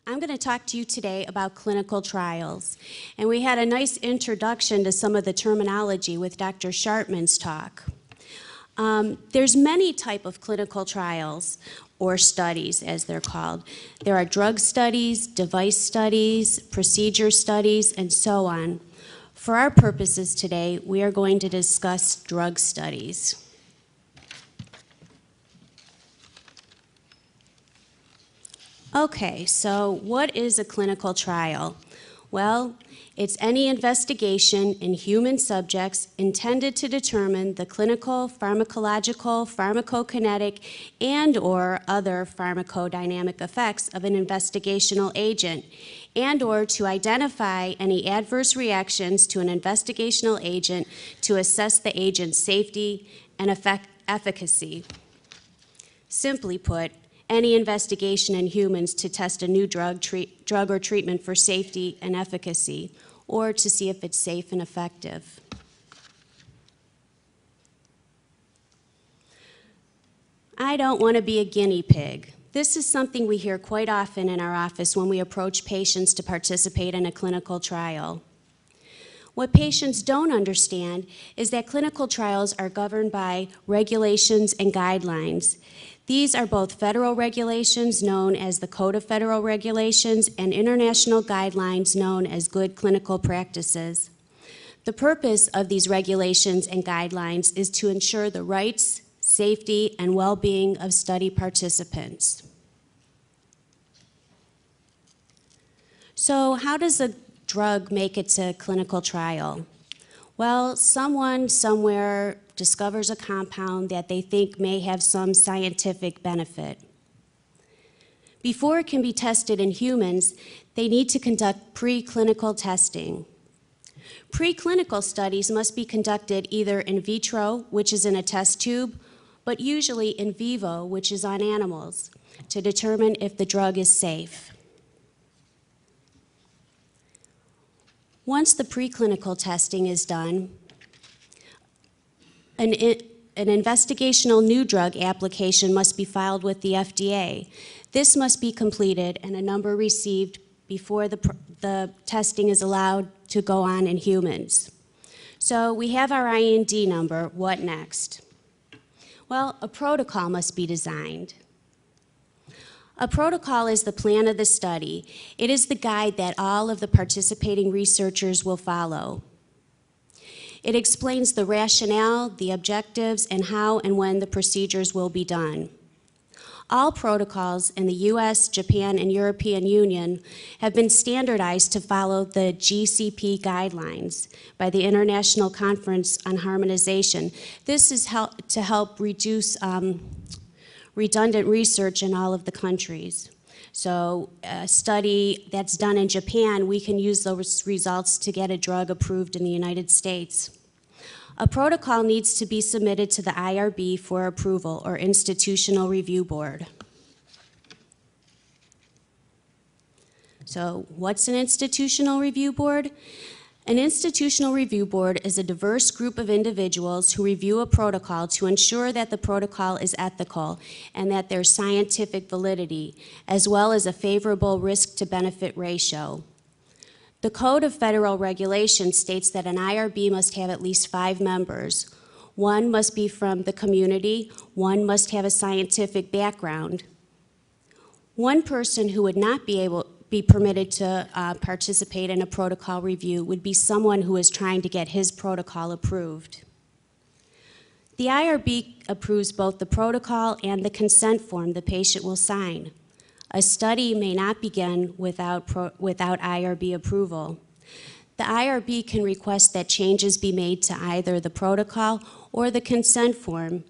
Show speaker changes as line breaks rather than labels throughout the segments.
I'm going to talk to you today about clinical trials. And we had a nice introduction to some of the terminology with Dr. Sharpman's talk. There's many types of clinical trials, or studies as they're called. There are drug studies, device studies, procedure studies, and so on. For our purposes today, we are going to discuss drug studies. Okay, so what is a clinical trial? Well, it's any investigation in human subjects intended to determine the clinical, pharmacological, pharmacokinetic, and/or other pharmacodynamic effects of an investigational agent, and/or to identify any adverse reactions to an investigational agent to assess the agent's safety and efficacy. Simply put, any investigation in humans to test a new drug or treatment for safety and efficacy, or to see if it's safe and effective. I don't want to be a guinea pig. This is something we hear quite often in our office when we approach patients to participate in a clinical trial. What patients don't understand is that clinical trials are governed by regulations and guidelines. These are both federal regulations known as the Code of Federal Regulations and international guidelines known as Good Clinical Practices. The purpose of these regulations and guidelines is to ensure the rights, safety, and well-being of study participants. So how does a drug make it to clinical trial? Well, someone somewhere discovers a compound that they think may have some scientific benefit. Before it can be tested in humans, they need to conduct preclinical testing. Preclinical studies must be conducted either in vitro, which is in a test tube, but usually in vivo, which is on animals, to determine if the drug is safe. Once the preclinical testing is done, an investigational new drug application must be filed with the FDA. This must be completed and a number received before the testing is allowed to go on in humans. So we have our IND number. What next? Well, a protocol must be designed. A protocol is the plan of the study. It is the guide that all of the participating researchers will follow. It explains the rationale, the objectives, and how and when the procedures will be done. All protocols in the US, Japan, and European Union have been standardized to follow the GCP guidelines by the International Conference on Harmonization. This is to help reduce redundant research in all of the countries. So a study that's done in Japan, we can use those results to get a drug approved in the United States. A protocol needs to be submitted to the IRB for approval, or Institutional Review Board. So what's an Institutional Review Board? An Institutional Review Board is a diverse group of individuals who review a protocol to ensure that the protocol is ethical and that there's scientific validity, as well as a favorable risk-to-benefit ratio. The Code of Federal Regulations states that an IRB must have at least 5 members. 1 must be from the community, 1 must have a scientific background. One person who would not be permitted to participate in a protocol review would be someone who is trying to get his protocol approved. The IRB approves both the protocol and the consent form the patient will sign. A study may not begin without IRB approval. The IRB can request that changes be made to either the protocol or the consent form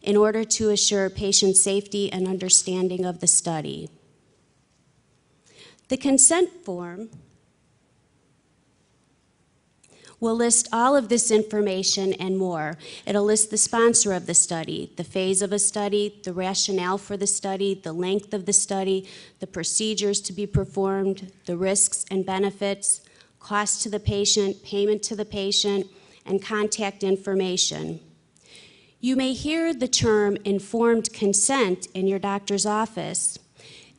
in order to assure patient safety and understanding of the study. The consent form will list all of this information and more. It'll list the sponsor of the study, the phase of a study, the rationale for the study, the length of the study, the procedures to be performed, the risks and benefits, cost to the patient, payment to the patient, and contact information. You may hear the term informed consent in your doctor's office.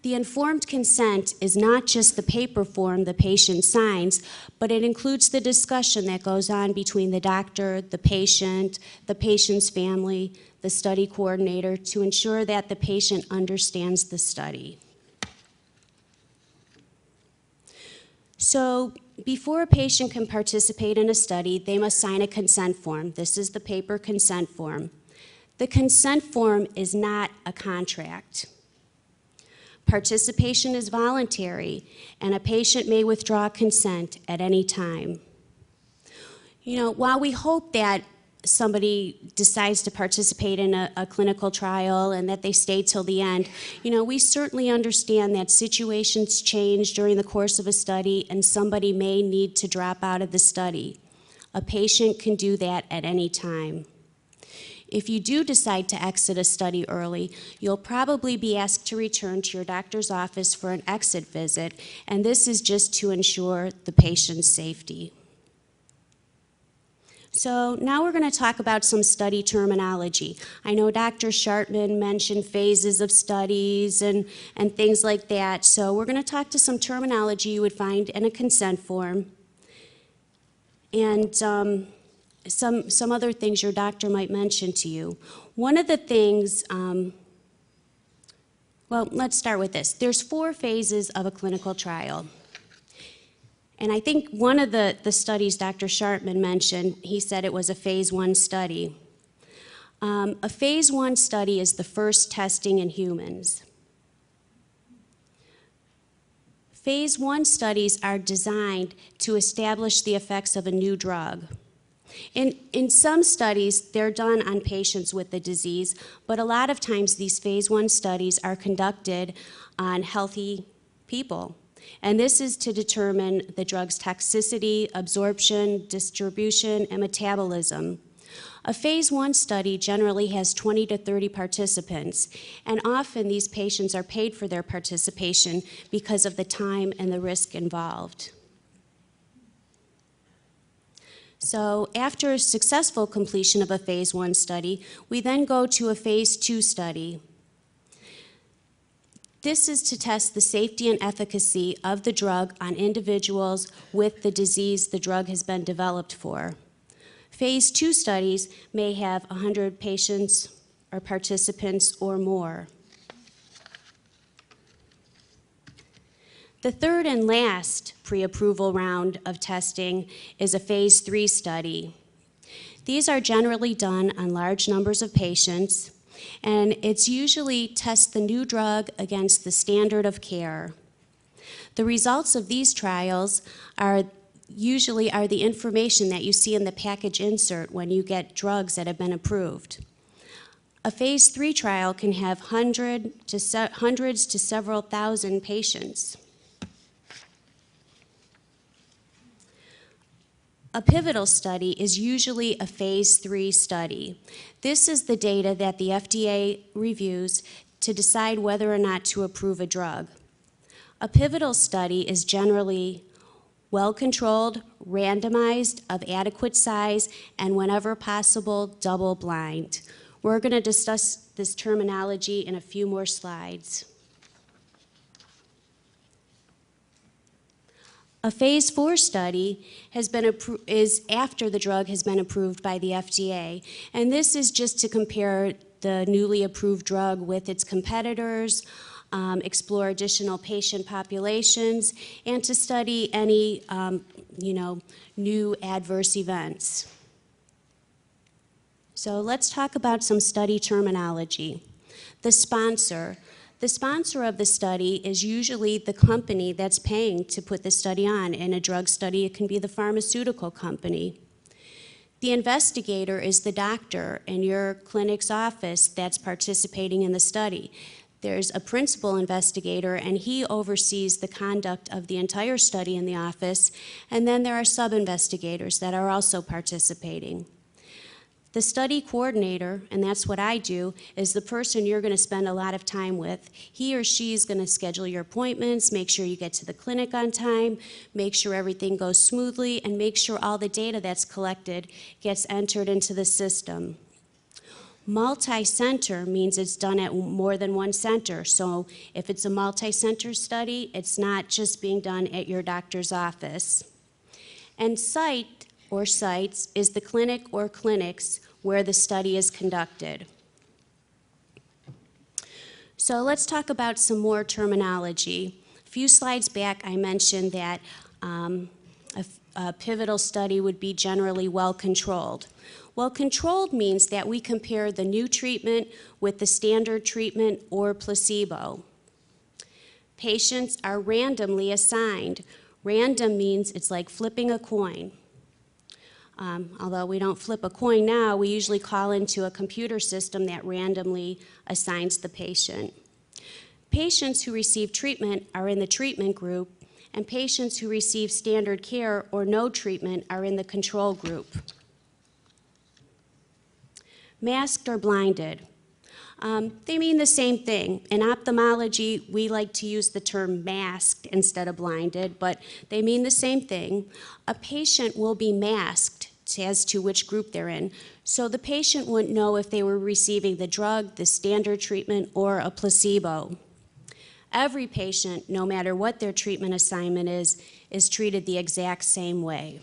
The informed consent is not just the paper form the patient signs, but it includes the discussion that goes on between the doctor, the patient's family, the study coordinator, to ensure that the patient understands the study. So before a patient can participate in a study, they must sign a consent form. This is the paper consent form. The consent form is not a contract. Participation is voluntary, and a patient may withdraw consent at any time. You know, while we hope that somebody decides to participate in a clinical trial and that they stay till the end, you know, we certainly understand that situations change during the course of a study and somebody may need to drop out of the study. A patient can do that at any time. If you do decide to exit a study early, you'll probably be asked to return to your doctor's office for an exit visit, and this is just to ensure the patient's safety. So now we're going to talk about some study terminology. I know Dr. Shartman mentioned phases of studies and things like that, so we're going to talk to some terminology you would find in a consent form, and some other things your doctor might mention to you. One of the things, well, let's start with this. There's 4 phases of a clinical trial. And I think one of the studies Dr. Shartman mentioned, he said it was a phase 1 study. A phase 1 study is the first testing in humans. Phase 1 studies are designed to establish the effects of a new drug. In some studies, they're done on patients with the disease, but a lot of times these phase 1 studies are conducted on healthy people. And this is to determine the drug's toxicity, absorption, distribution, and metabolism. A phase 1 study generally has 20 to 30 participants, and often these patients are paid for their participation because of the time and the risk involved. So after a successful completion of a phase 1 study, we then go to a phase 2 study. This is to test the safety and efficacy of the drug on individuals with the disease the drug has been developed for. Phase 2 studies may have 100 patients or participants or more. The third and last pre-approval round of testing is a phase 3 study. These are generally done on large numbers of patients, and it's usually test the new drug against the standard of care. The results of these trials are usually the information that you see in the package insert when you get drugs that have been approved. A phase 3 trial can have hundreds to several thousand patients. A pivotal study is usually a phase 3 study. This is the data that the FDA reviews to decide whether or not to approve a drug. A pivotal study is generally well-controlled, randomized, of adequate size, and whenever possible, double-blind. We're going to discuss this terminology in a few more slides. A phase 4 study is after the drug has been approved by the FDA, and this is just to compare the newly approved drug with its competitors, explore additional patient populations, and to study any new adverse events. So let's talk about some study terminology. The sponsor. The sponsor of the study is usually the company that's paying to put the study on. In a drug study, it can be the pharmaceutical company. The investigator is the doctor in your clinic's office that's participating in the study. There's a principal investigator, and he oversees the conduct of the entire study in the office, and then there are sub-investigators that are also participating. The study coordinator, and that's what I do, is the person you're going to spend a lot of time with. He or she is going to schedule your appointments, make sure you get to the clinic on time, make sure everything goes smoothly, and make sure all the data that's collected gets entered into the system. Multi-center means it's done at more than one center. So if it's a multi-center study, it's not just being done at your doctor's office. And site or sites is the clinic or clinics where the study is conducted. So let's talk about some more terminology. A few slides back, I mentioned that a pivotal study would be generally well-controlled. Well-controlled means that we compare the new treatment with the standard treatment or placebo. Patients are randomly assigned. Random means it's like flipping a coin. Although we don't flip a coin now, we usually call into a computer system that randomly assigns the patient. Patients who receive treatment are in the treatment group, and patients who receive standard care or no treatment are in the control group. Masked or blinded. They mean the same thing. In ophthalmology, we like to use the term masked instead of blinded, but they mean the same thing. A patient will be masked as to which group they're in. So the patient wouldn't know if they were receiving the drug, the standard treatment, or a placebo. Every patient, no matter what their treatment assignment is treated the exact same way.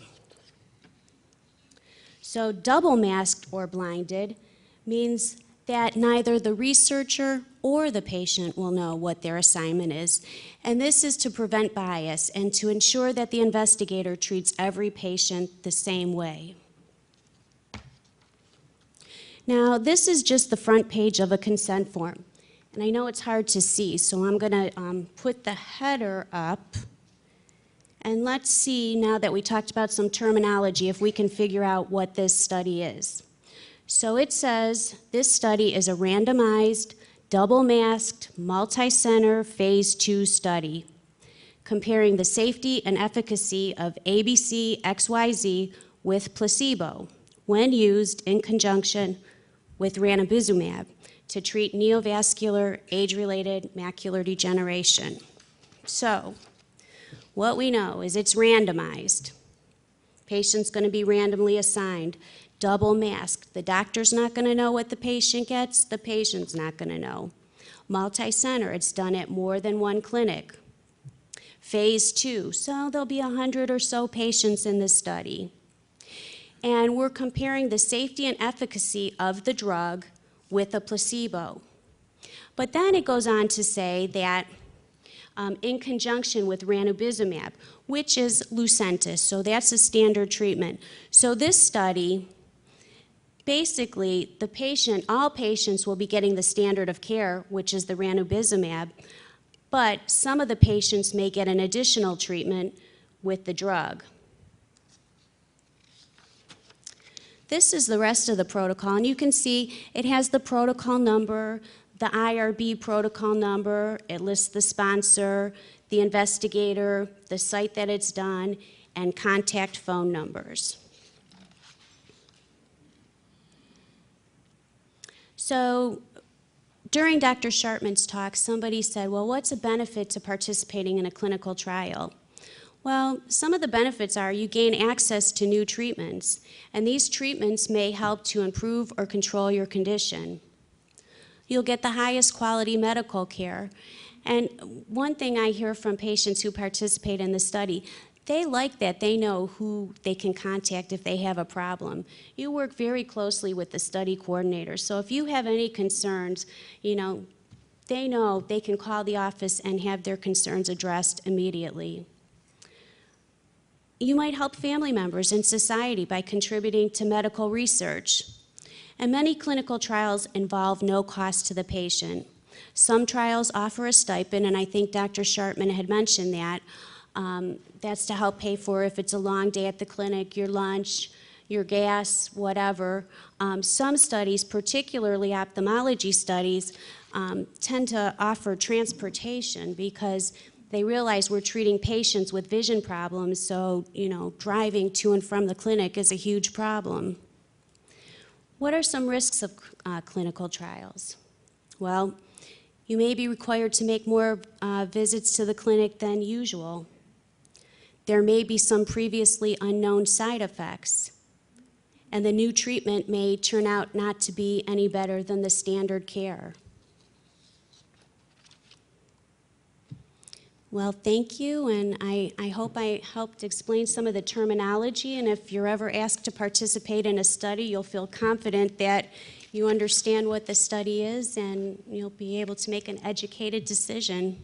So double masked or blinded means that neither the researcher or the patient will know what their assignment is. And this is to prevent bias and to ensure that the investigator treats every patient the same way. Now, this is just the front page of a consent form. And I know it's hard to see, so I'm going to put the header up. And let's see, now that we talked about some terminology, if we can figure out what this study is. So it says this study is a randomized, double-masked, multi-center phase 2 study comparing the safety and efficacy of ABC-XYZ with placebo when used in conjunction with ranibizumab to treat neovascular age-related macular degeneration. So what we know is it's randomized. Patient's going to be randomly assigned. Double masked. The doctor's not going to know what the patient gets. The patient's not going to know. Multi-center. It's done at more than one clinic. Phase 2. So there'll be 100 or so patients in this study. And we're comparing the safety and efficacy of the drug with a placebo. But then it goes on to say that in conjunction with ranibizumab, which is Lucentis, so that's a standard treatment. So this study, basically, all patients will be getting the standard of care, which is the ranibizumab, but some of the patients may get an additional treatment with the drug. This is the rest of the protocol, and you can see it has the protocol number, the IRB protocol number, it lists the sponsor, the investigator, the site that it's done, and contact phone numbers. So during Dr. Sharpman's talk, somebody said, well, what's a benefit to participating in a clinical trial? Well, some of the benefits are you gain access to new treatments, and these treatments may help to improve or control your condition. You'll get the highest quality medical care. And one thing I hear from patients who participate in the study, they like that they know who they can contact if they have a problem. You work very closely with the study coordinator, so if you have any concerns, they know they can call the office and have their concerns addressed immediately. You might help family members in society by contributing to medical research. And many clinical trials involve no cost to the patient. Some trials offer a stipend, and I think Dr. Sharpman had mentioned that. That's to help pay for if it's a long day at the clinic, your lunch, your gas, whatever. Some studies, particularly ophthalmology studies, tend to offer transportation because they realize we're treating patients with vision problems, so driving to and from the clinic is a huge problem. What are some risks of clinical trials? Well, you may be required to make more visits to the clinic than usual. There may be some previously unknown side effects. and the new treatment may turn out not to be any better than the standard care. Well, thank you, and I hope I helped explain some of the terminology, and if you're ever asked to participate in a study, you'll feel confident that you understand what the study is, and you'll be able to make an educated decision.